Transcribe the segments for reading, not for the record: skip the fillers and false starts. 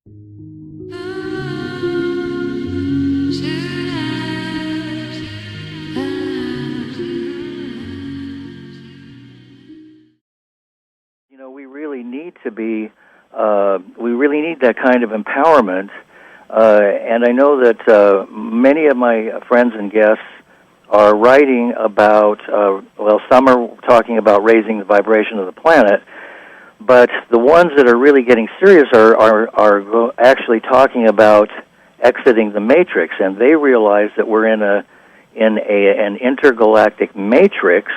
We really need to be, we really need that kind of empowerment. And I know that many of my friends and guests are writing about, some are talking about raising the vibration of the planet, but the ones that are really getting serious are actually talking about exiting the matrix, and they realize that we're in an intergalactic matrix.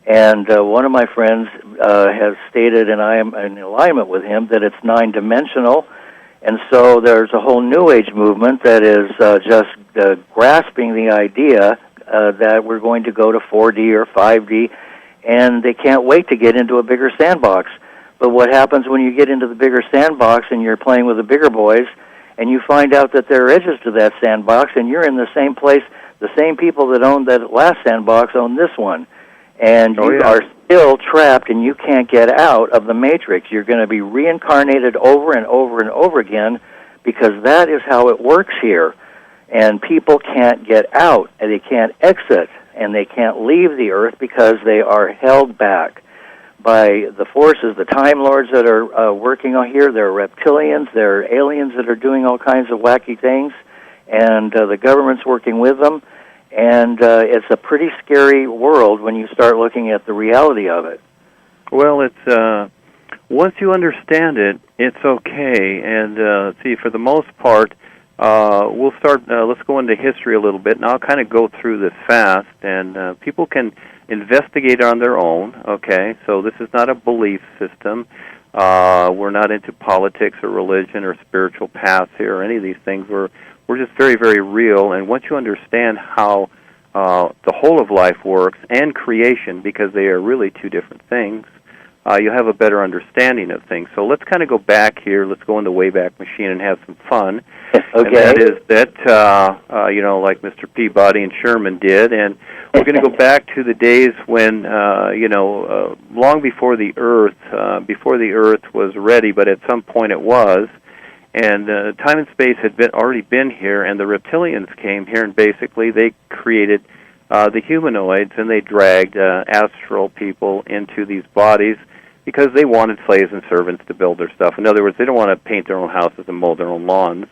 And one of my friends has stated, and I am in alignment with him, that it's 9-dimensional. And so there's a whole New Age movement that is just grasping the idea that we're going to go to 4D or 5D, and they can't wait to get into a bigger sandbox. But what happens when you get into the bigger sandbox and you're playing with the bigger boys, and you find out that there are edges to that sandbox, and you're in the same place, the same people that owned that last sandbox own this one. And you are still trapped, and you can't get out of the matrix. You're going to be reincarnated over and over and over again, because that is how it works here. And people can't get out, and they can't exit, and they can't leave the earth because they are held back by the forces, the Time Lords that are working on here. There are reptilians, there are aliens that are doing all kinds of wacky things, and the government's working with them. And it's a pretty scary world when you start looking at the reality of it. Well, it's once you understand it, it's okay. And see, for the most part, we'll start. Let's go into history a little bit, and I'll kind of go through this fast, and people can investigate on their own. Okay, so this is not a belief system. We're not into politics or religion or spiritual paths here or any of these things. We're just very, very real, and once you understand how the whole of life works and creation, because they are really two different things, you have a better understanding of things. So let's kind of go back here. Let's go in the Wayback Machine and have some fun. Okay. And that is that, like Mr. Peabody and Sherman did, and we're going to go back to the days when, long before the Earth was ready, but at some point it was. And time and space had already been here, and the reptilians came here, and basically they created the humanoids, and they dragged astral people into these bodies because they wanted slaves and servants to build their stuff. In other words, they don't want to paint their own houses and mow their own lawns.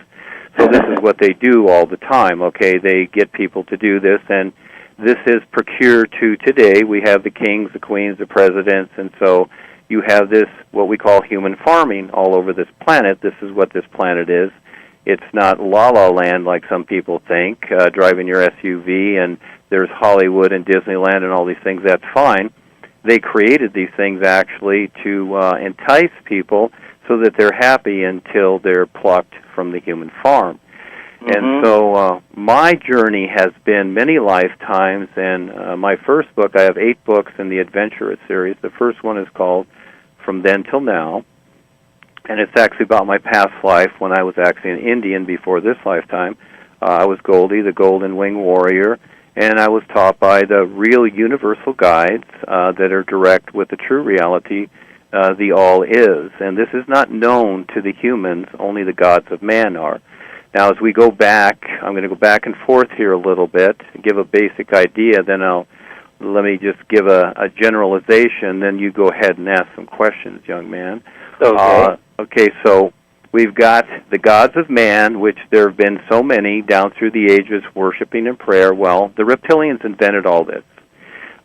So this is what they do all the time, okay? They get people to do this, and this is procured to today. We have the kings, the queens, the presidents, and so you have this, what we call human farming all over this planet. This is what this planet is. It's not la-la land like some people think, driving your SUV, and there's Hollywood and Disneyland and all these things. That's fine. They created these things actually to entice people so that they're happy until they're plucked from the human farm. Mm-hmm. And so my journey has been many lifetimes, and my first book, I have 8 books in the Adventurous series. The first one is called From Then Till Now, and it's actually about my past life when I was actually an Indian before this lifetime. I was Goldie, the Golden Wing Warrior, and I was taught by the real universal guides that are direct with the true reality, the all is. And this is not known to the humans, only the gods of man are. Now, as we go back, I'm going to go back and forth here a little bit, give a basic idea, then let me just give a generalization, then you go ahead and ask some questions, young man. Okay. Okay, so we've got the gods of man, which there have been so many down through the ages, worshiping and prayer. Well, the reptilians invented all this.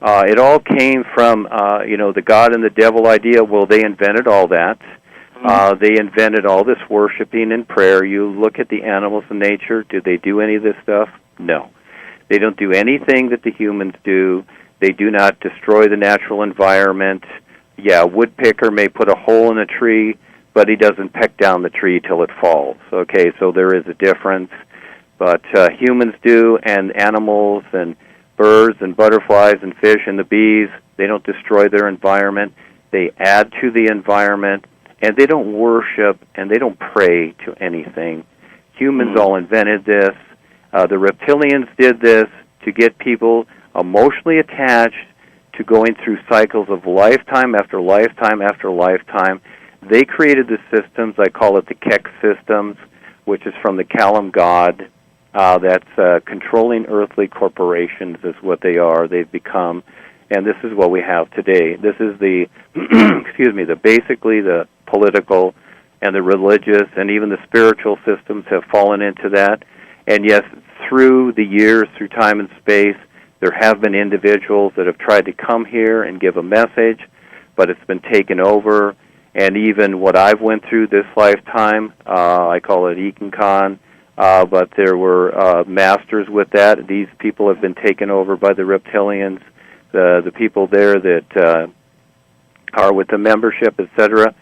It all came from, the God and the devil idea. Well, they invented all that. They invented all this worshiping and prayer. You look at the animals in nature. Do they do any of this stuff? No. They don't do anything that the humans do. They do not destroy the natural environment. Yeah, a woodpecker may put a hole in a tree, but he doesn't peck down the tree till it falls. Okay, so there is a difference. But humans do, and animals and birds and butterflies and fish and the bees, they don't destroy their environment. They add to the environment, and they don't worship and they don't pray to anything. Humans all invented this. The reptilians did this to get people emotionally attached to going through cycles of lifetime after lifetime after lifetime. They created the systems. I call it the Keck systems, which is from the Kalam god. That's controlling earthly corporations is what they are. They've become, and this is what we have today. This is the, basically the political and the religious and even the spiritual systems have fallen into that. And yes, through the years, through time and space, there have been individuals that have tried to come here and give a message, but it's been taken over. And even what I've went through this lifetime, I call it Econcon, but there were masters with that. These people have been taken over by the Reptilians, the people there that are with the membership, etc.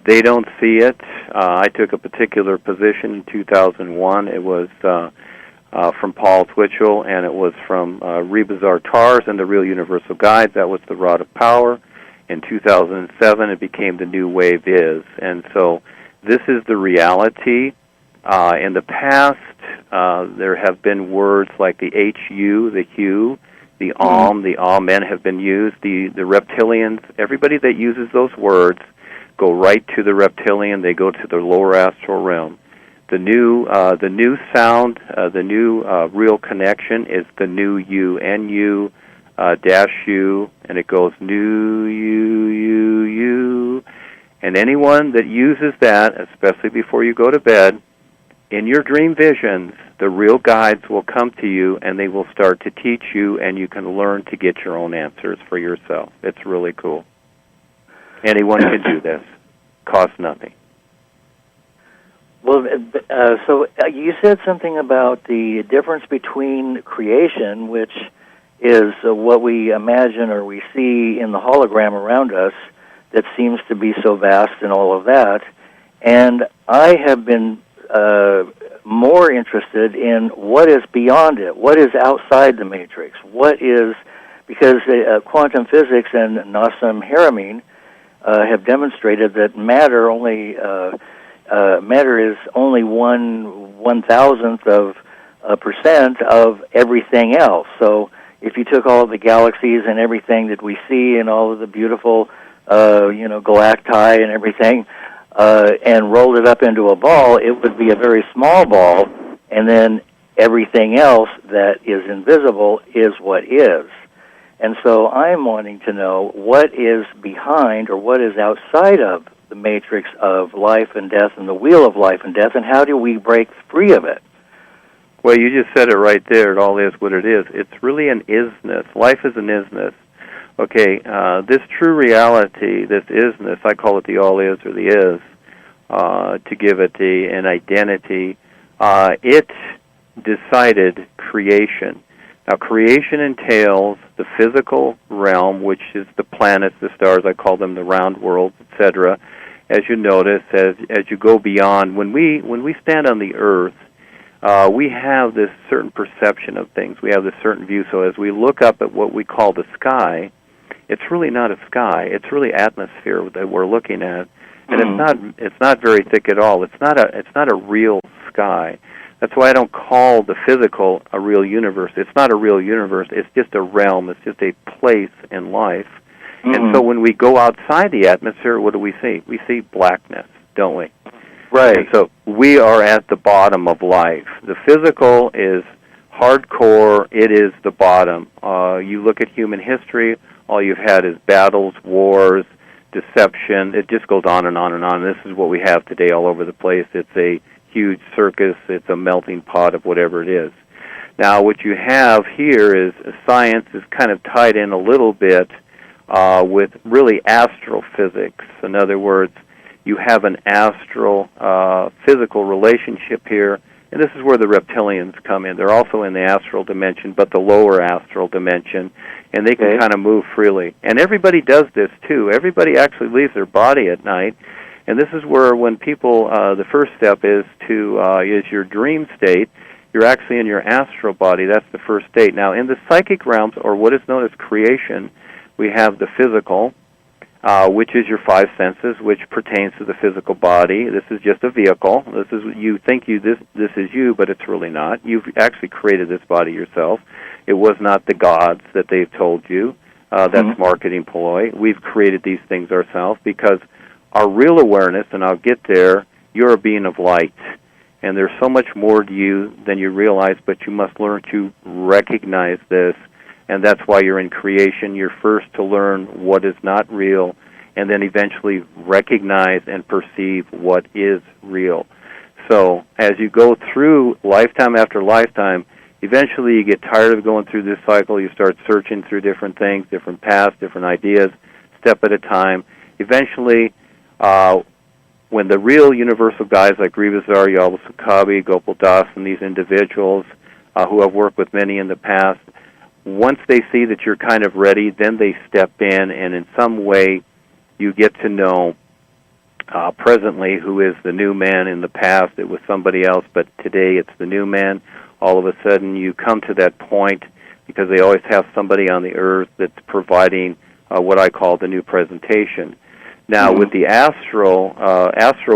They don't see it. I took a particular position in 2001. It was from Paul Twitchell, and it was from Rebazar Tars and the Real Universal Guides. That was the Rod of Power. In 2007, it became the New Wave Is. And so this is the reality. In the past, there have been words like the HU, the Hue, the the Amen have been used. The reptilians, everybody that uses those words go right to the reptilian. They go to the lower astral realm. The new sound, the new real connection is the new U, N-U, dash U, and it goes new U. And anyone that uses that, especially before you go to bed, in your dream visions, the real guides will come to you and they will start to teach you, and you can learn to get your own answers for yourself. It's really cool. Anyone can do this. Costs nothing. Well, so you said something about the difference between creation, which is what we imagine or we see in the hologram around us that seems to be so vast and all of that, and I have been more interested in what is beyond it, what is outside the matrix, what is, because quantum physics and Nassim Haramein have demonstrated that matter is only 1/1000th of a percent of everything else. So if you took all of the galaxies and everything that we see and all of the beautiful, galacti and everything, and rolled it up into a ball, it would be a very small ball, and then everything else that is invisible is what is. And so I'm wanting to know what is behind or what is outside of the matrix of life and death and the wheel of life and death, and how do we break free of it? Well, you just said it right there. It all is what it is. It's really an isness. Life is an isness. Okay, this true reality, this isness, I call it the all is or the is, to give it an identity, it decided creation. Now, creation entails the physical realm, which is the planets, the stars, I call them the round worlds, etc. As you notice, as you go beyond, when we stand on the earth, we have this certain perception of things. We have this certain view. So as we look up at what we call the sky, it's really not a sky. It's really atmosphere that we're looking at, and it's not very thick at all. It's not a real sky. That's why I don't call the physical a real universe. It's not a real universe. It's just a realm. It's just a place in life. And so when we go outside the atmosphere, what do we see? We see blackness, don't we? Right. And so we are at the bottom of life. The physical is hardcore. It is the bottom. You look at human history, all you've had is battles, wars, deception. It just goes on and on and on. This is what we have today all over the place. It's a huge circus. It's a melting pot of whatever it is. Now, what you have here is science is kind of tied in a little bit with really astrophysics. In other words, you have an astral physical relationship here, and this is where the reptilians come in. They're also in the astral dimension, but the lower astral dimension, and they can kind of move freely. And everybody does this too. Everybody actually leaves their body at night, and this is where when people, the first step is your dream state. You're actually in your astral body. That's the first state. Now, in the psychic realms, or what is known as creation, we have the physical, which is your five senses, which pertains to the physical body. This is just a vehicle. This is you think this is you, but it's really not. You've actually created this body yourself. It was not the gods that they've told you. That's marketing ploy. We've created these things ourselves because our real awareness, and I'll get there, you're a being of light. And there's so much more to you than you realize, but you must learn to recognize this. And that's why you're in creation. You're first to learn what is not real, and then eventually recognize and perceive what is real. So as you go through lifetime after lifetime, eventually you get tired of going through this cycle. You start searching through different things, different paths, different ideas, step at a time. Eventually, when the real universal guys like Rivazar, Yalva Sukabi, Gopal Das, and these individuals who have worked with many in the past, once they see that you're kind of ready, then they step in, and in some way you get to know presently who is the new man. In the past it was somebody else, but today it's the new man. All of a sudden you come to that point because they always have somebody on the earth that's providing what I call the new presentation. Now, with the astral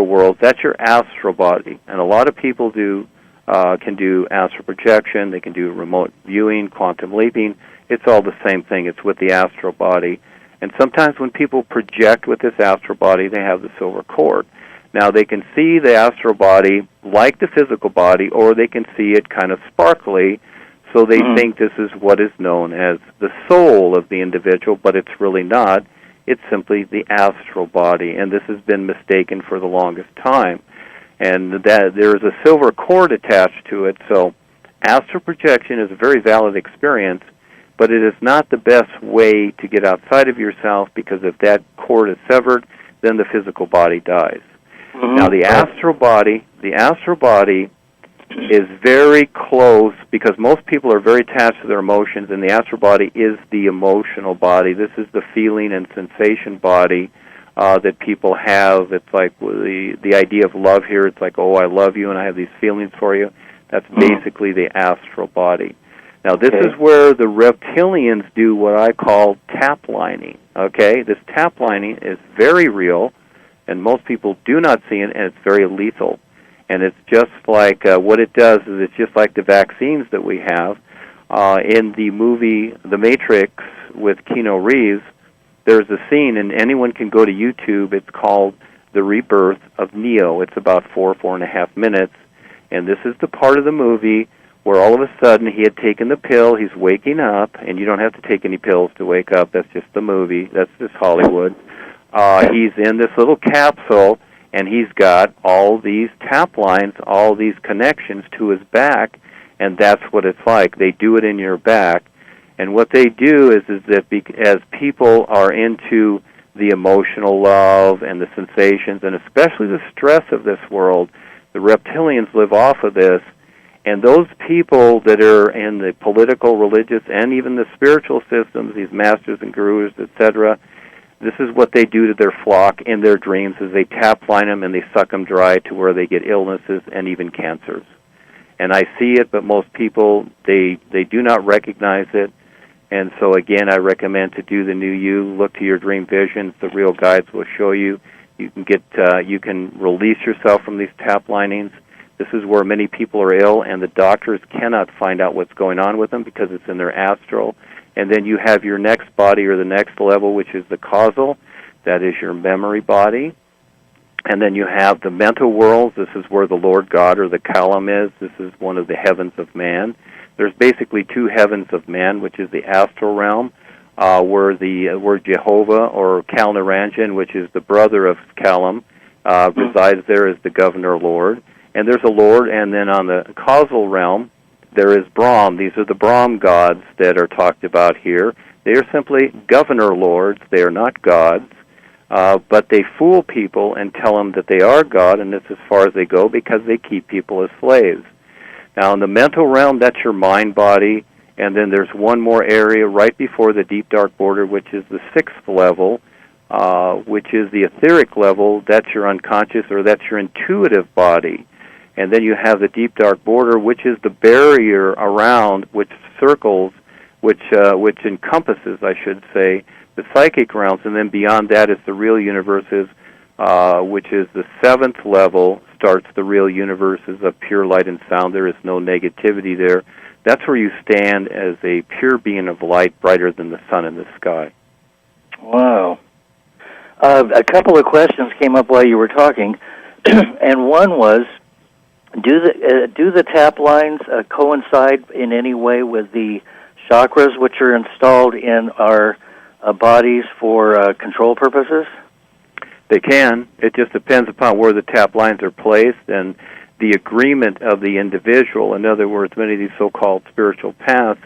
world, that's your astral body, and a lot of people can do astral projection. They can do remote viewing, quantum leaping. It's all the same thing. It's with the astral body. And sometimes when people project with this astral body, they have the silver cord. Now, they can see the astral body like the physical body, or they can see it kind of sparkly, so they think this is what is known as the soul of the individual, but it's really not. It's simply the astral body, and this has been mistaken for the longest time. And that there is a silver cord attached to it, so astral projection is a very valid experience, but it is not the best way to get outside of yourself, because if that cord is severed, then the physical body dies. Now, the astral body is very close, because most people are very attached to their emotions, and the astral body is the emotional body. This is the feeling and sensation body that people have. It's like the idea of love here. It's like, oh, I love you, and I have these feelings for you. That's basically the astral body. Now, this is where the reptilians do what I call tap lining. Okay, this tap lining is very real, and most people do not see it, and it's very lethal. And it's just like what it does is it's just like the vaccines that we have. In the movie The Matrix with Keanu Reeves, there's a scene, and anyone can go to YouTube. It's called The Rebirth of Neo. It's about 4.5 minutes. And this is the part of the movie where all of a sudden he had taken the pill, he's waking up, and you don't have to take any pills to wake up. That's just the movie. That's just Hollywood. He's in this little capsule, and he's got all these tap lines, all these connections to his back, and that's what it's like. They do it in your back. And what they do is that as people are into the emotional love and the sensations, and especially the stress of this world, the reptilians live off of this. And those people that are in the political, religious, and even the spiritual systems, these masters and gurus, etc., this is what they do to their flock in their dreams, is they tap line them and they suck them dry to where they get illnesses and even cancers. And I see it, but most people, they do not recognize it. And so, again, I recommend to do the new you. Look to your dream visions. The real guides will show you. You can release yourself from these tap linings. This is where many people are ill, and the doctors cannot find out what's going on with them because it's in their astral. And then you have your next body, or the next level, which is the causal. That is your memory body. And then you have the mental worlds. This is where the Lord God, or the Kalam, is. This is one of the heavens of man. There's basically two heavens of man, which is the astral realm, where Jehovah, or Kal Naranjan, which is the brother of Kalam, resides there as the governor Lord. And there's a Lord, and then on the causal realm, there is Brahm. These are the Brahm gods that are talked about here. They are simply governor lords. They are not gods, but they fool people and tell them that they are God, and that's as far as they go because they keep people as slaves. Now, in the mental realm, that's your mind body, and then there's one more area right before the deep dark border, which is the sixth level, which is the etheric level. That's your unconscious, or that's your intuitive body. And then you have the deep dark border, which is the barrier around, which circles, which encompasses, I should say, the psychic realms. And then beyond that is the real universes, which is the seventh level, starts the real universes of pure light and sound. There is no negativity there. That's where you stand as a pure being of light, brighter than the sun in the sky. Wow. A couple of questions came up while you were talking, and one was, do the tap lines coincide in any way with the chakras which are installed in our bodies for control purposes? They can. It just depends upon where the tap lines are placed and the agreement of the individual. In other words, many of these so-called spiritual paths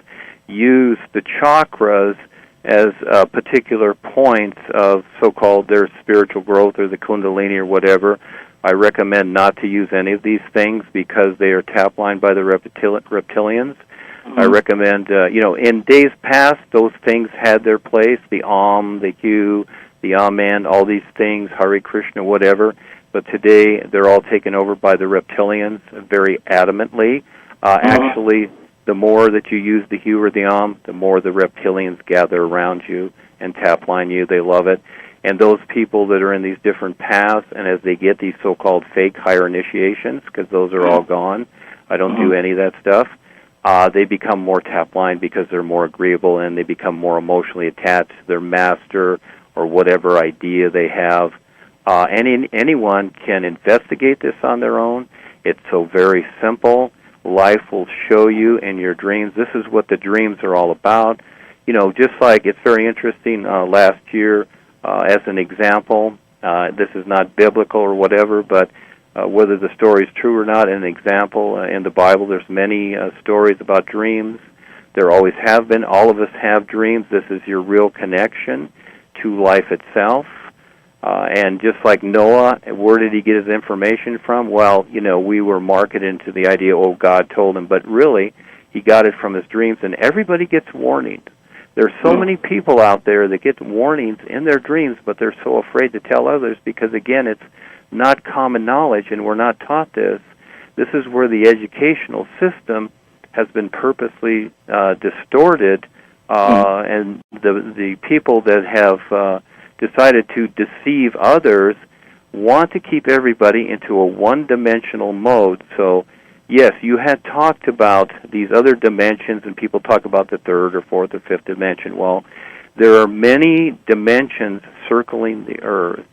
use the chakras as particular points of so-called their spiritual growth or the kundalini or whatever. I recommend not to use any of these things because they are tap lined by the reptilians. Mm-hmm. I recommend, in days past, those things had their place, the Om, the Hu, the Amen, all these things, Hare Krishna, whatever. But today, they're all taken over by the reptilians very adamantly. Actually, the more that you use the Hu or the Om, the more the reptilians gather around you and tap line you. They love it. And those people that are in these different paths, and as they get these so-called fake higher initiations, because those are all gone, I don't do any of that stuff, they become more tap-lined because they're more agreeable and they become more emotionally attached to their master or whatever idea they have. Anyone can investigate this on their own. It's so very simple. Life will show you in your dreams. This is what the dreams are all about. Just like it's very interesting last year, as an example, this is not biblical or whatever, but whether the story is true or not, an example, in the Bible there's many stories about dreams. There always have been. All of us have dreams. This is your real connection to life itself. And just like Noah, where did he get his information from? Well, we were marketed into the idea, God told him, but really, he got it from his dreams, and everybody gets warnings. There's so many people out there that get warnings in their dreams, but they're so afraid to tell others because, again, it's not common knowledge, and we're not taught this. This is where the educational system has been purposely distorted, and the people that have decided to deceive others want to keep everybody into a one-dimensional mode. So, yes, you had talked about these other dimensions, and people talk about the third or fourth or fifth dimension. Well, there are many dimensions circling the Earth,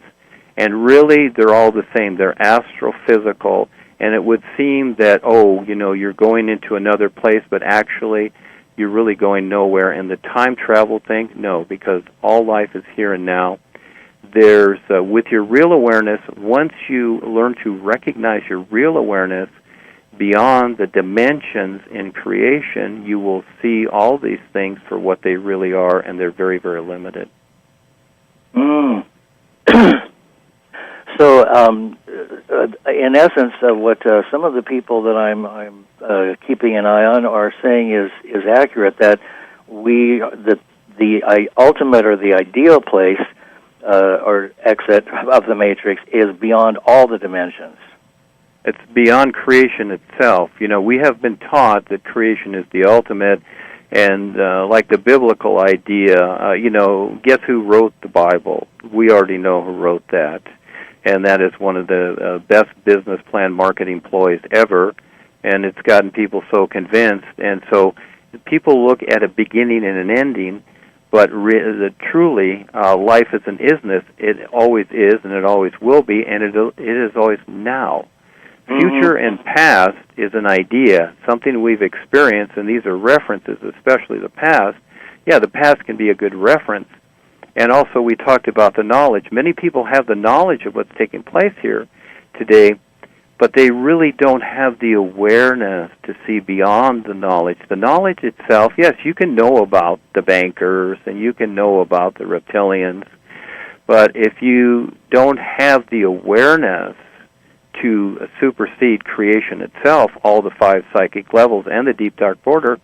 and really they're all the same. They're astrophysical, and it would seem that, you're going into another place, but actually you're really going nowhere. And the time travel thing, no, because all life is here and now. There's, with your real awareness, once you learn to recognize your real awareness beyond the dimensions in creation, you will see all these things for what they really are, and they're very, very limited. So, in essence, what some of the people that I'm keeping an eye on are saying is accurate. That the ultimate or the ideal place or exit of the matrix is beyond all the dimensions. It's beyond creation itself. We have been taught that creation is the ultimate, and like the biblical idea, guess who wrote the Bible? We already know who wrote that, and that is one of the best business plan marketing ploys ever, and it's gotten people so convinced, and so people look at a beginning and an ending, but truly, life is an isness. It always is, and it always will be, and it is always now. Future and past is an idea, something we've experienced, and these are references, especially the past. Yeah, the past can be a good reference. And also we talked about the knowledge. Many people have the knowledge of what's taking place here today, but they really don't have the awareness to see beyond the knowledge. The knowledge itself, yes, you can know about the bankers and you can know about the reptilians, but if you don't have the awareness to supersede creation itself, all the 5 psychic levels and the deep dark border,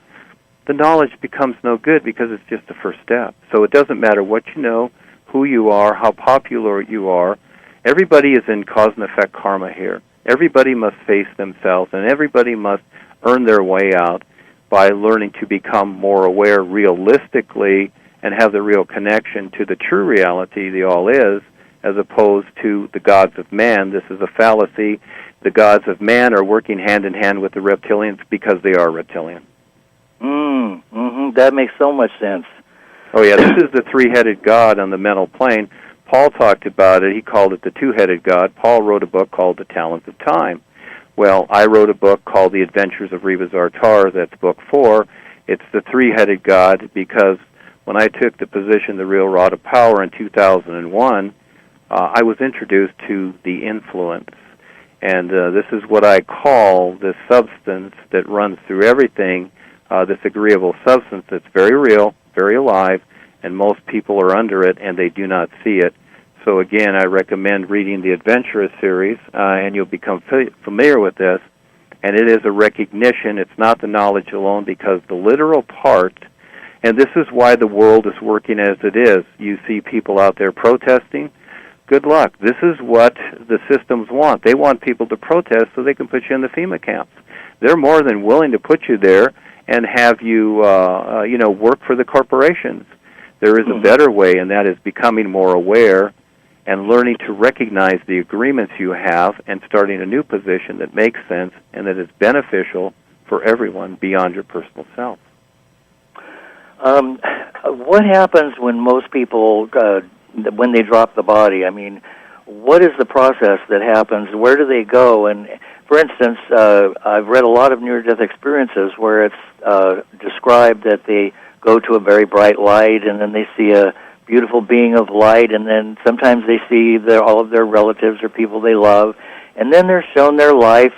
the knowledge becomes no good because it's just the first step. So it doesn't matter what you know, who you are, how popular you are. Everybody is in cause and effect karma here. Everybody must face themselves, and everybody must earn their way out by learning to become more aware realistically and have the real connection to the true reality, the all is, as opposed to the gods of man. This is a fallacy. The gods of man are working hand in hand with the reptilians because they are reptilian. That makes so much sense. Oh, yeah, this is the three-headed god on the mental plane. Paul talked about it. He called it the two-headed God. Paul wrote a book called The Talents of Time. Well, I wrote a book called The Adventures of Rebbe Zartar. That's book 4. It's the three-headed God because when I took the position, the Real Rod of Power, in 2001, I was introduced to the influence. And this is what I call this substance that runs through everything, this agreeable substance that's very real, very alive, and most people are under it and they do not see it. So again, I recommend reading the Adventurous series, and you'll become familiar with this. And it is a recognition. It's not the knowledge alone, because the literal part, and this is why the world is working as it is. You see people out there protesting. Good luck. This is what the systems want. They want people to protest so they can put you in the FEMA camps. They're more than willing to put you there and have you, work for the corporations. There is a better way, and that is becoming more aware and learning to recognize the agreements you have and starting a new position that makes sense and that is beneficial for everyone beyond your personal self. What happens when most people, when they drop the body? I mean, what is the process that happens? Where do they go? And, for instance, I've read a lot of near-death experiences where it's described that they go to a very bright light, and then they see a beautiful being of light, and then sometimes they see all of their relatives or people they love, and then they're shown their life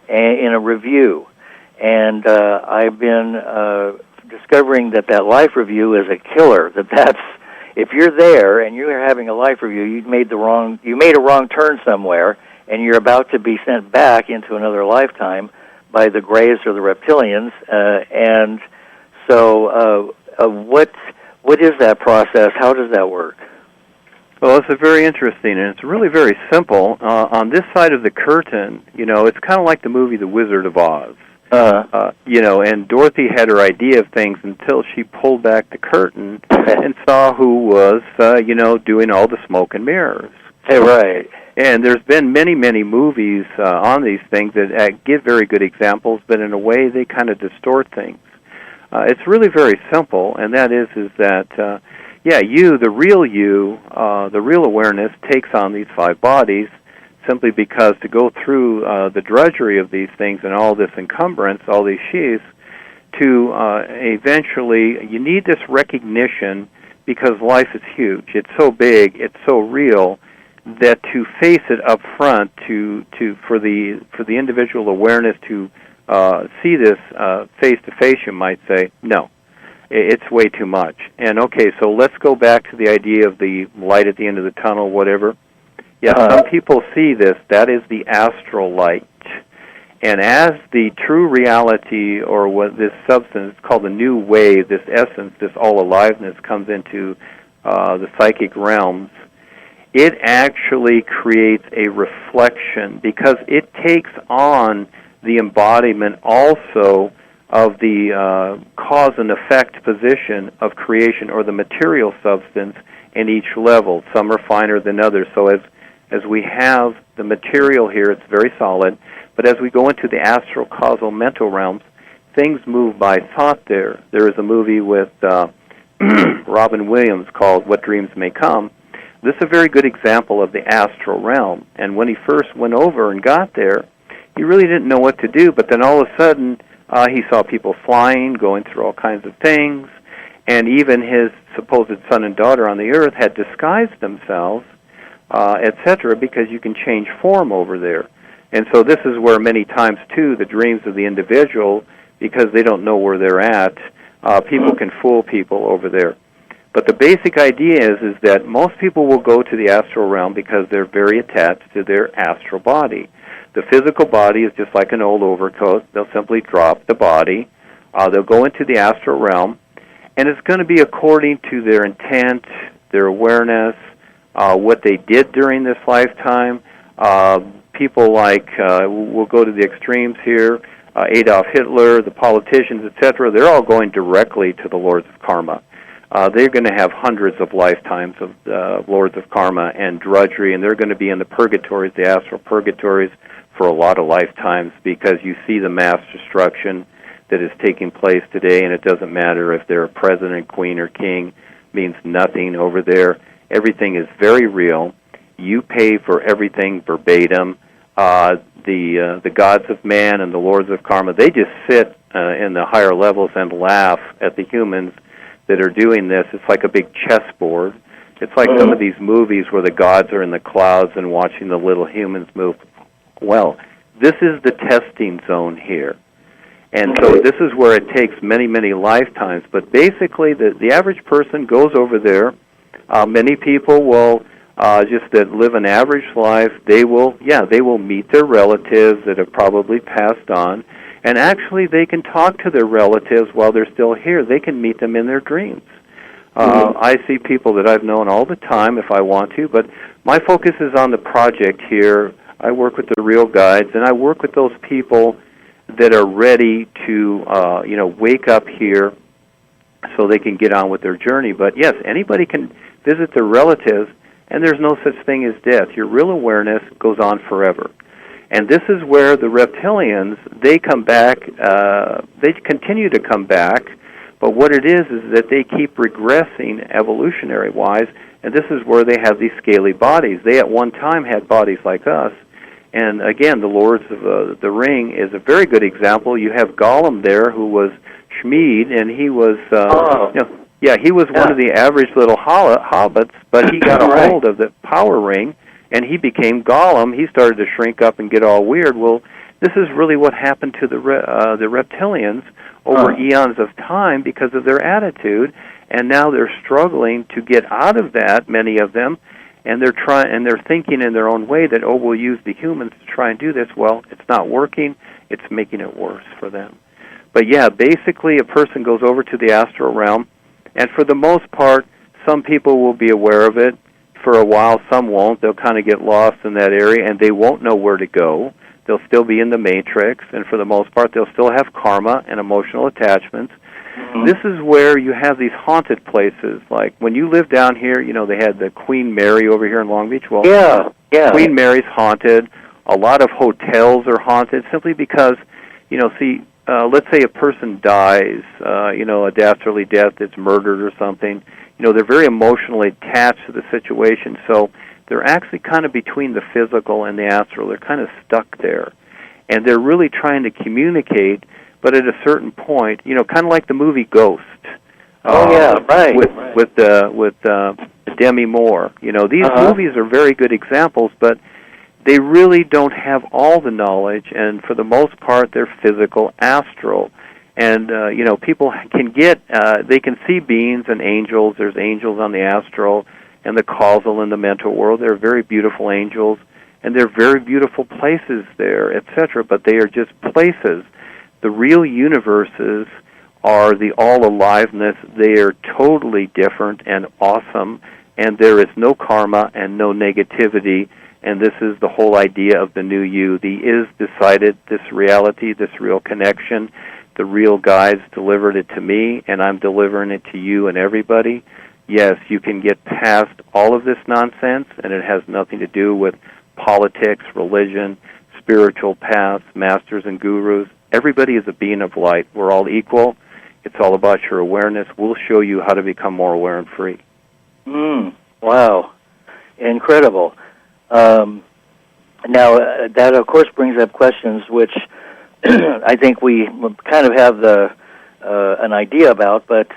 in a review. And I've been discovering that life review is a killer. That's if you're there and you're having a life review, you made a wrong turn somewhere, and you're about to be sent back into another lifetime by the Greys or the Reptilians, and so what is that process? How does that work? Well, it's very interesting, and it's really very simple. On this side of the curtain, it's kind of like the movie The Wizard of Oz. And Dorothy had her idea of things until she pulled back the curtain and saw who was, doing all the smoke and mirrors. Hey, right. And there's been many, many movies on these things that give very good examples, but in a way they kind of distort things. It's really very simple, and that is that, the real awareness takes on these 5 bodies simply because to go through the drudgery of these things and all this encumbrance, all these sheaths, to eventually, you need this recognition because life is huge. It's so big, it's so real, that to face it up front, for the individual awareness to see this face-to-face, you might say, no, it's way too much. And okay, so let's go back to the idea of the light at the end of the tunnel, whatever. Yeah, some people see this. That is the astral light. And as the true reality, or what this substance, called the new wave, this essence, this all-aliveness comes into the psychic realms, it actually creates a reflection because it takes on the embodiment also of the cause and effect position of creation, or the material substance in each level. Some are finer than others. So as we have the material here, it's very solid, but as we go into the astral, causal, mental realms, things move by thought there. There is a movie with Robin Williams called What Dreams May Come. This is a very good example of the astral realm. And when he first went over and got there, he really didn't know what to do, but then all of a sudden he saw people flying, going through all kinds of things, and even his supposed son and daughter on the earth had disguised themselves, etc., because you can change form over there. And so this is where many times, too, the dreams of the individual, because they don't know where they're at, people can fool people over there. But the basic idea is that most people will go to the astral realm because they're very attached to their astral body. The physical body is just like an old overcoat. They'll simply drop the body. They'll go into the astral realm, and it's going to be according to their intent, their awareness, what they did during this lifetime. People like, we'll go to the extremes here, Adolf Hitler, the politicians, etc., they're all going directly to the Lords of Karma. They're going to have hundreds of lifetimes of Lords of Karma and drudgery, and they're going to be in the purgatories, the astral purgatories, for a lot of lifetimes, because you see the mass destruction that is taking place today, and it doesn't matter if they're a president, queen, or king, means nothing over there. Everything is very real. You pay for everything verbatim. The gods of man and the lords of karma, they just sit in the higher levels and laugh at the humans that are doing this. It's like a big chessboard. It's like some of these movies where the gods are in the clouds and watching the little humans move. Well, this is the testing zone here. And so this is where it takes many, many lifetimes. But basically, the average person goes over there. Many people will just that live an average life. They will meet their relatives that have probably passed on. And actually, they can talk to their relatives while they're still here. They can meet them in their dreams. I see people that I've known all the time if I want to, but my focus is on the project here. I work with the real guides, and I work with those people that are ready to, wake up here so they can get on with their journey. But yes, anybody can visit their relatives, and there's no such thing as death. Your real awareness goes on forever. And this is where the reptilians, they come back, they continue to come back, but what it is that they keep regressing evolutionary-wise, and this is where they have these scaly bodies. They at one time had bodies like us, and again, the Lords of the Ring is a very good example. You have Gollum there, who was Shmead, and he was, he was one of the average little hobbits, but he got a hold of the power ring, and he became Gollum. He started to shrink up and get all weird. Well, this is really what happened to the reptilians over eons of time because of their attitude, and now they're struggling to get out of that, many of them, and they're thinking in their own way that, we'll use the humans to try and do this. Well, it's not working. It's making it worse for them. But yeah, basically a person goes over to the astral realm, and for the most part, some people will be aware of it. For a while, some won't. They'll kind of get lost in that area, and they won't know where to go. They'll still be in the matrix, and for the most part, they'll still have karma and emotional attachments. Mm-hmm. This is where you have these haunted places. Like when you live down here, they had the Queen Mary over here in Long Beach. Well, yeah. Queen Mary's haunted. A lot of hotels are haunted simply because, let's say a person dies, a dastardly death, it's murdered or something. They're very emotionally attached to the situation, so they're actually kind of between the physical and the astral. They're kind of stuck there. And they're really trying to communicate, but at a certain point, kind of like the movie Ghost. With Demi Moore. These movies are very good examples, but they really don't have all the knowledge, and for the most part, they're physical, astral. And, people can they can see beings and angels. There's angels on the astral and the causal and the mental world. They're very beautiful angels, and they're very beautiful places there, etc., but they are just places. The real universes are the all-aliveness. They are totally different and awesome, and there is no karma and no negativity, and this is the whole idea of the new you. The is decided, this reality, this real connection. The real guides delivered it to me, and I'm delivering it to you and everybody. Yes, you can get past all of this nonsense, and it has nothing to do with politics, religion, spiritual paths, masters and gurus. Everybody is a being of light. We're all equal. It's all about your awareness. We'll show you how to become more aware and free. Wow. Incredible. Now, that, of course, brings up questions which I think we kind of have an idea about, but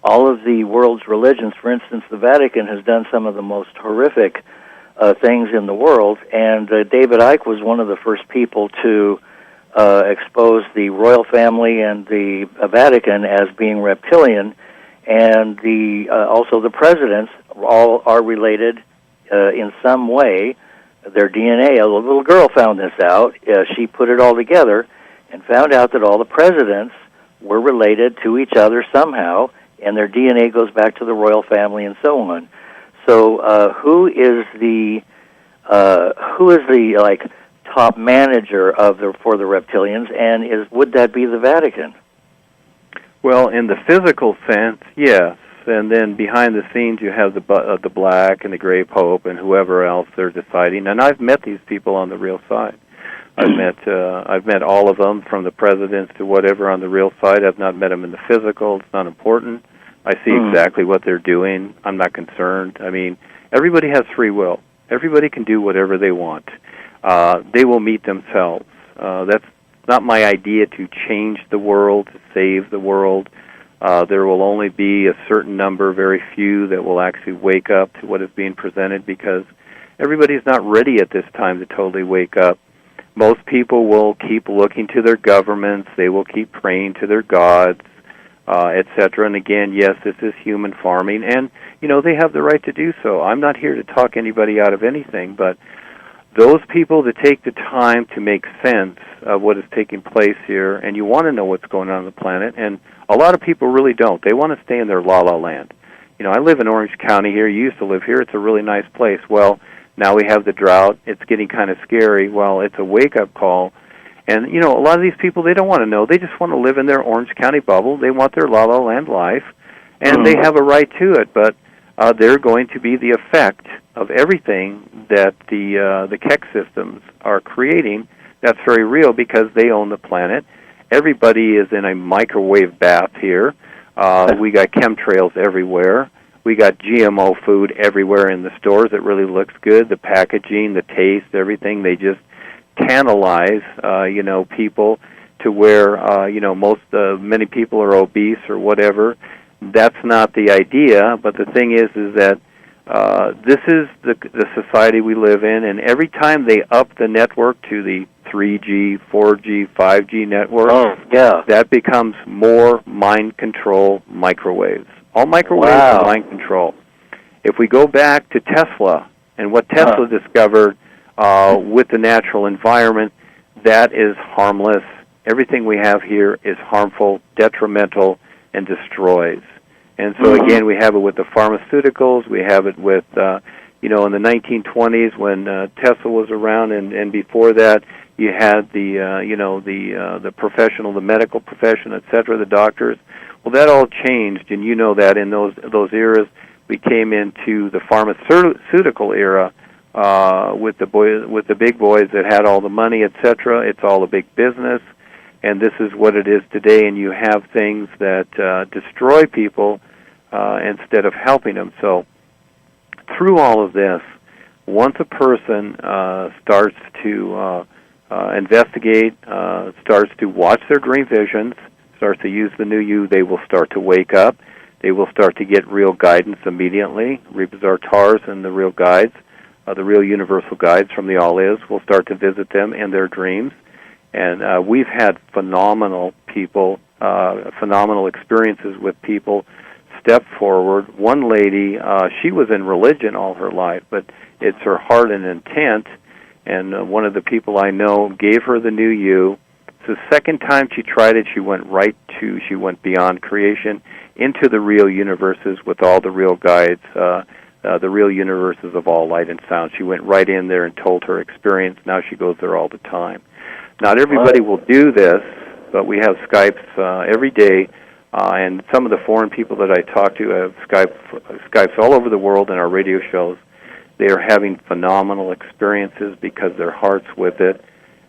all of the world's religions, for instance, the Vatican has done some of the most horrific things in the world, and David Icke was one of the first people to expose the royal family and the Vatican as being reptilian, and also the presidents all are related in some way. Their DNA, a little girl found this out. She put it all together and found out that all the presidents were related to each other somehow, and their DNA goes back to the royal family and so on. So, who is the top manager for the reptilians, and would that be the Vatican? Well, in the physical sense, yes. And then behind the scenes, you have the black and the gray pope and whoever else they're deciding. And I've met these people on the real side. I've met all of them, from the presidents to whatever, on the real side. I've not met them in the physical. It's not important. I see exactly what they're doing. I'm not concerned. I mean, everybody has free will. Everybody can do whatever they want. They will meet themselves. That's not my idea to change the world, to save the world. There will only be a certain number, very few, that will actually wake up to what is being presented, because everybody's not ready at this time to totally wake up. Most people will keep looking to their governments. They will keep praying to their gods, etc. And again, yes, this is human farming, and they have the right to do so. I'm not here to talk anybody out of anything, but those people that take the time to make sense of what is taking place here, and you want to know what's going on the planet, and a lot of people really don't. They want to stay in their la-la land. I live in Orange County here. You used to live here. It's a really nice place. Well, now we have the drought. It's getting kind of scary. Well, it's a wake-up call. And, a lot of these people, they don't want to know. They just want to live in their Orange County bubble. They want their la-la land life, and they have a right to it. But they're going to be the effect of everything that the Keck systems are creating. That's very real, because they own the planet. Everybody is in a microwave bath here. We got chemtrails everywhere. We got GMO food everywhere in the stores. It really looks good. The packaging, the taste, everything. They just tantalize, people to where, many people are obese or whatever. That's not the idea. But the thing is that this is the society we live in, and every time they up the network to the 3G, 4G, 5G network, that becomes more mind control microwaves. All microwaves are mind control. If we go back to Tesla and what Tesla discovered with the natural environment, that is harmless. Everything we have here is harmful, detrimental, and destroys. And so, again, we have it with the pharmaceuticals. We have it with, in the 1920s when Tesla was around, and before that, you had the professional, the medical profession, et cetera, the doctors. Well, that all changed, and you know that in those eras, we came into the pharmaceutical era with the big boys that had all the money, et cetera. It's all a big business, and this is what it is today. And you have things that destroy people instead of helping them. So, through all of this, once a person starts to investigate, starts to watch their dream visions, starts to use the new you, they will start to wake up. They will start to get real guidance immediately. Rebazar Tars and the real guides, the real universal guides from the All-Is, will start to visit them in their dreams. And we've had phenomenal people, phenomenal experiences with people step forward. One lady, she was in religion all her life, but it's her heart and intent. And one of the people I know gave her the new you. The second time she tried it, she went beyond creation into the real universes with all the real guides, the real universes of all light and sound. She went right in there and told her experience. Now she goes there all the time. Not everybody will do this, but we have Skypes every day, and some of the foreign people that I talk to have Skypes all over the world in our radio shows. They are having phenomenal experiences because their heart's with it.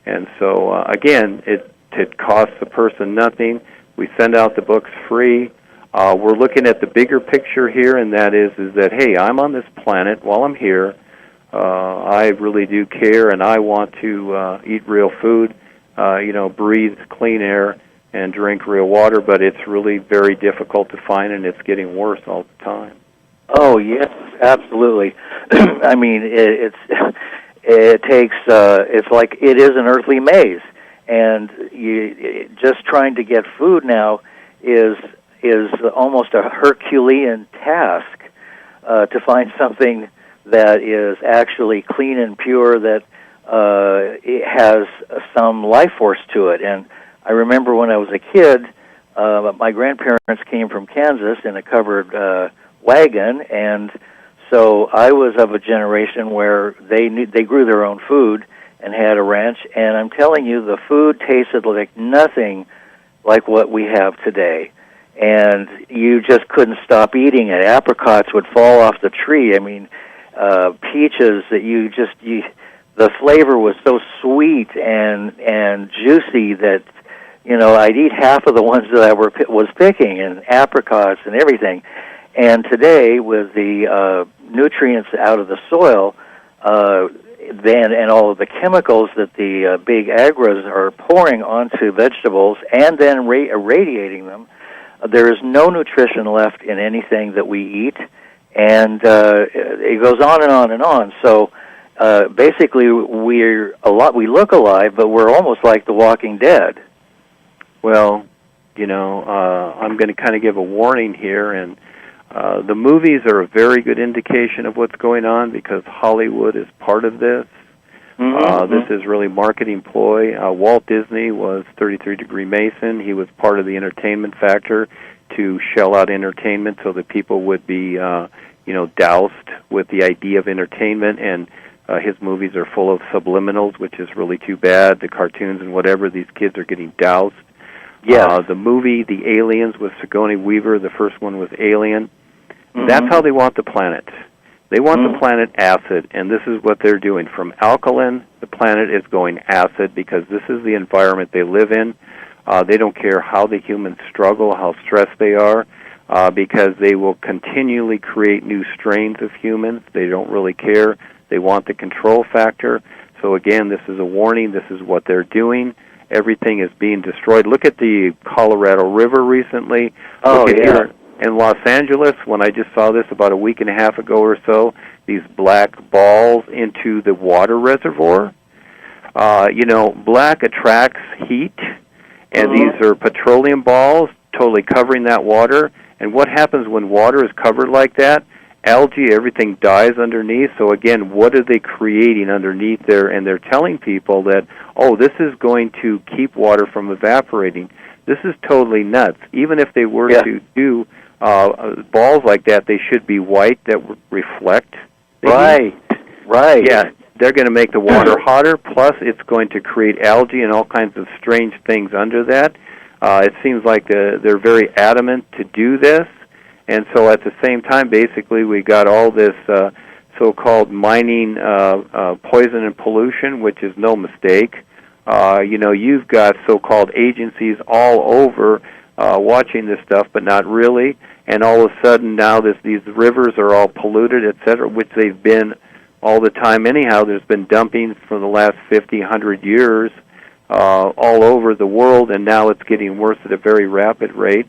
And so, again, it costs the person nothing. We send out the books free. We're looking at the bigger picture here, and that is that, hey, I'm on this planet while I'm here. I really do care, and I want to eat real food, breathe clean air, and drink real water, but it's really very difficult to find, and it's getting worse all the time. Oh, yes, absolutely. I mean, it takes, it's like it is an earthly maze, and just trying to get food now is almost a Herculean task to find something that is actually clean and pure, that it has some life force to it. And I remember when I was a kid, my grandparents came from Kansas in a covered wagon, and so I was of a generation where they grew their own food and had a ranch, and I'm telling you, the food tasted like nothing like what we have today. And you just couldn't stop eating it. Apricots would fall off the tree. I mean, peaches that the flavor was so sweet and juicy that I'd eat half of the ones that I was picking, and apricots and everything. And today, with the nutrients out of the soil, and all of the chemicals that the big agros are pouring onto vegetables and then irradiating them, there is no nutrition left in anything that we eat, and it goes on and on and on. So basically, we look alive, but we're almost like the Walking Dead. Well, I'm going to kind of give a warning here, and the movies are a very good indication of what's going on because Hollywood is part of this. This is really marketing ploy. Walt Disney was 33 Degree Mason. He was part of the entertainment factor to shell out entertainment so that people would be, doused with the idea of entertainment. And his movies are full of subliminals, which is really too bad. The cartoons and whatever, these kids are getting doused. Yeah. The movie, The Aliens, with Sigourney Weaver, the first one was Alien. That's how they want the planet. They want the planet acid, and this is what they're doing. From alkaline, the planet is going acid because this is the environment they live in. They don't care how the humans struggle, how stressed they are, because they will continually create new strains of humans. They don't really care. They want the control factor. So again, this is a warning. This is what they're doing. Everything is being destroyed. Look at the Colorado River recently. Here in Los Angeles, when I just saw this about a week and a half ago or so, these black balls into the water reservoir. Black attracts heat, and these are petroleum balls totally covering that water. And what happens when water is covered like that? Algae, everything dies underneath. So again, what are they creating underneath there? And they're telling people that, this is going to keep water from evaporating. This is totally nuts. Even if they were to do balls like that, they should be white that reflect. Right. Yeah, they're going to make the water hotter, plus it's going to create algae and all kinds of strange things under that. It seems like they're very adamant to do this. And so at the same time, basically, we got all this so-called mining poison and pollution, which is no mistake. You've got so-called agencies all over watching this stuff, but not really. And all of a sudden now these rivers are all polluted, et cetera, which they've been all the time anyhow. There's been dumping for the last 50, 100 years all over the world, and now it's getting worse at a very rapid rate.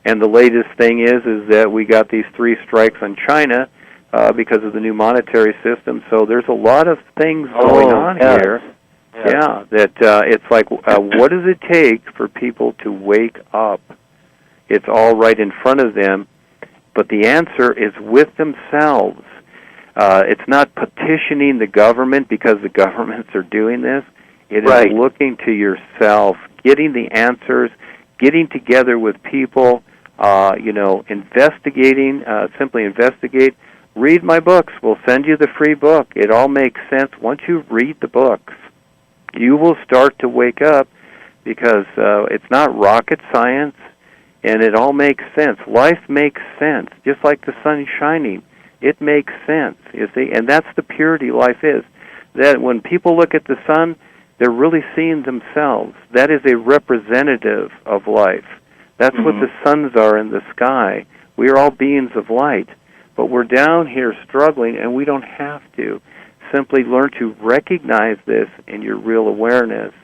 And the latest thing is that we got these 3 strikes on China because of the new monetary system. So there's a lot of things going on here. Yeah, that it's like, what does it take for people to wake up? It's all right in front of them, but the answer is with themselves. It's not petitioning the government because the governments are doing this. It is looking to yourself, getting the answers, getting together with people, investigating, simply investigate. Read my books. We'll send you the free book. It all makes sense. Once you read the books, you will start to wake up because it's not rocket science, and it all makes sense. Life makes sense, just like the sun shining. It makes sense, you see, and that's the purity life is. That when people look at the sun, they're really seeing themselves. That is a representative of life. That's what the suns are in the sky. We are all beings of light, but we're down here struggling, and we don't have to. Simply learn to recognize this in your real awareness.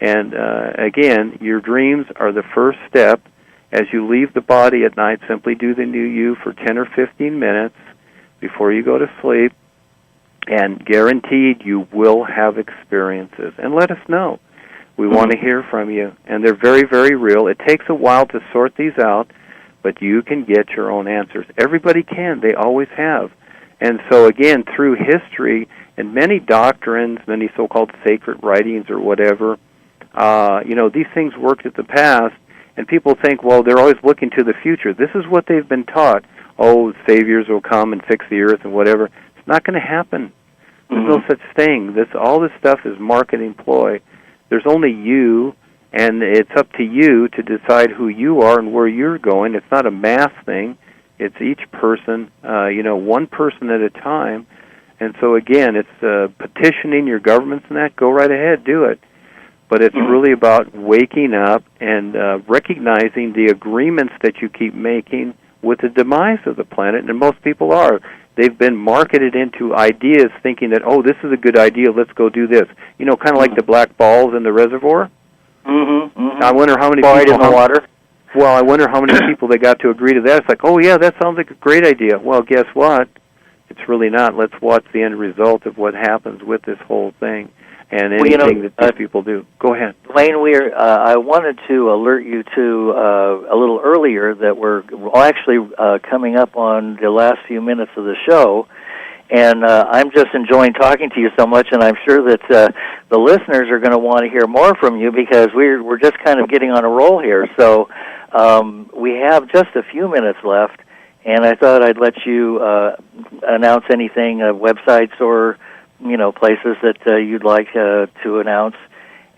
And again, your dreams are the first step. As you leave the body at night, simply do the new you for 10 or 15 minutes before you go to sleep, and guaranteed you will have experiences. And let us know. We want to hear from you. And they're very, very real. It takes a while to sort these out, but you can get your own answers. Everybody can. They always have. And so, again, through history and many doctrines, many so-called sacred writings or whatever, these things worked at the past, and people think, well, they're always looking to the future. This is what they've been taught. Oh, saviors will come and fix the earth and whatever. It's not going to happen. There's no such thing. All this stuff is marketing ploy. There's only you, and it's up to you to decide who you are and where you're going. It's not a mass thing. It's each person, one person at a time. And so, again, it's petitioning your governments and that. Go right ahead, do it. but it's really about waking up and recognizing the agreements that you keep making with the demise of the planet, and most people are. They've been marketed into ideas thinking that, oh, this is a good idea, let's go do this. You know, kind of like the black balls in the reservoir. Mm-hmm. Mm-hmm. I wonder how many Buried people... in the water. Well, I wonder how many people they got to agree to that. It's like, oh, yeah, that sounds like a great idea. Well, guess what? It's really not. Let's watch the end result of what happens with this whole thing and anything that these people do. Go ahead. Dwayne, I wanted to alert you to a little earlier that we're actually coming up on the last few minutes of the show, and I'm just enjoying talking to you so much, and I'm sure that the listeners are going to want to hear more from you because we're just kind of getting on a roll here. So we have just a few minutes left, and I thought I'd let you announce anything, websites or places that you'd like to announce.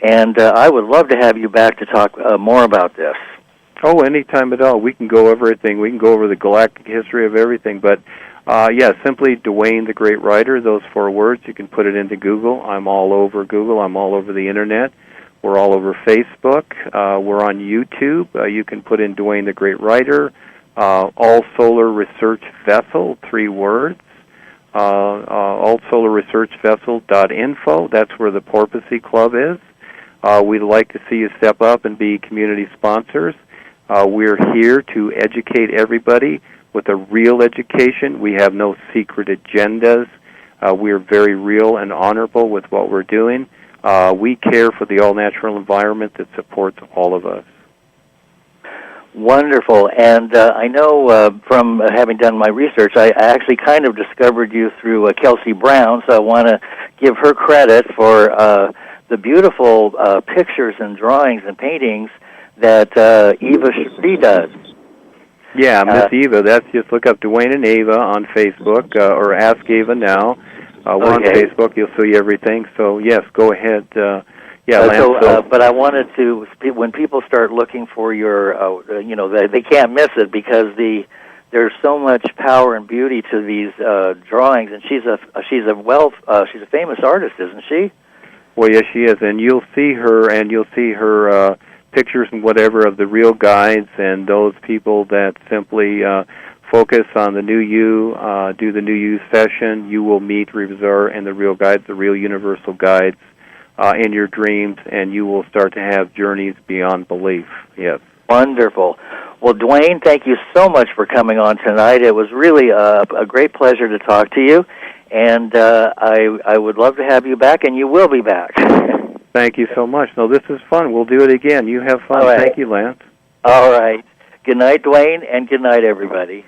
And I would love to have you back to talk more about this. Oh, anytime at all. We can go over everything. We can go over the galactic history of everything. But, simply Dwayne the Great Writer, those 4 words. You can put it into Google. I'm all over Google. I'm all over the Internet. We're all over Facebook. We're on YouTube. You can put in Dwayne the Great Writer. All Solar Research Vessel, 3 words. allsolarresearchvessel.info. That's where the Porpoisey Club is. We'd like to see you step up and be community sponsors. We're here to educate everybody with a real education. We have no secret agendas. We're very real and honorable with what we're doing. We care for the all-natural environment that supports all of us. Wonderful. And I know from having done my research, I actually kind of discovered you through Kelsey Brown, so I want to give her credit for the beautiful pictures and drawings and paintings that Eva Shri does. Yeah, Miss Eva. That's just look up Dwayne and Eva on Facebook or Ask Eva now. We're on Facebook. You'll see everything. So, yes, go ahead. But I wanted to, when people start looking for your, they can't miss it because there's so much power and beauty to these drawings, and she's a famous artist, isn't she? Well, yes, she is, and you'll see her pictures and whatever of the real guides and those people that simply focus on the new you, do the new you session. You will meet Revizor and the real guides, the real universal guides. In your dreams, and you will start to have journeys beyond belief. Yes. Wonderful. Well, Dwayne, thank you so much for coming on tonight. It was really a great pleasure to talk to you, and I would love to have you back, and you will be back. Thank you so much. No, this is fun. We'll do it again. You have fun. All right. Thank you, Lance. All right. Good night, Dwayne, and good night, everybody.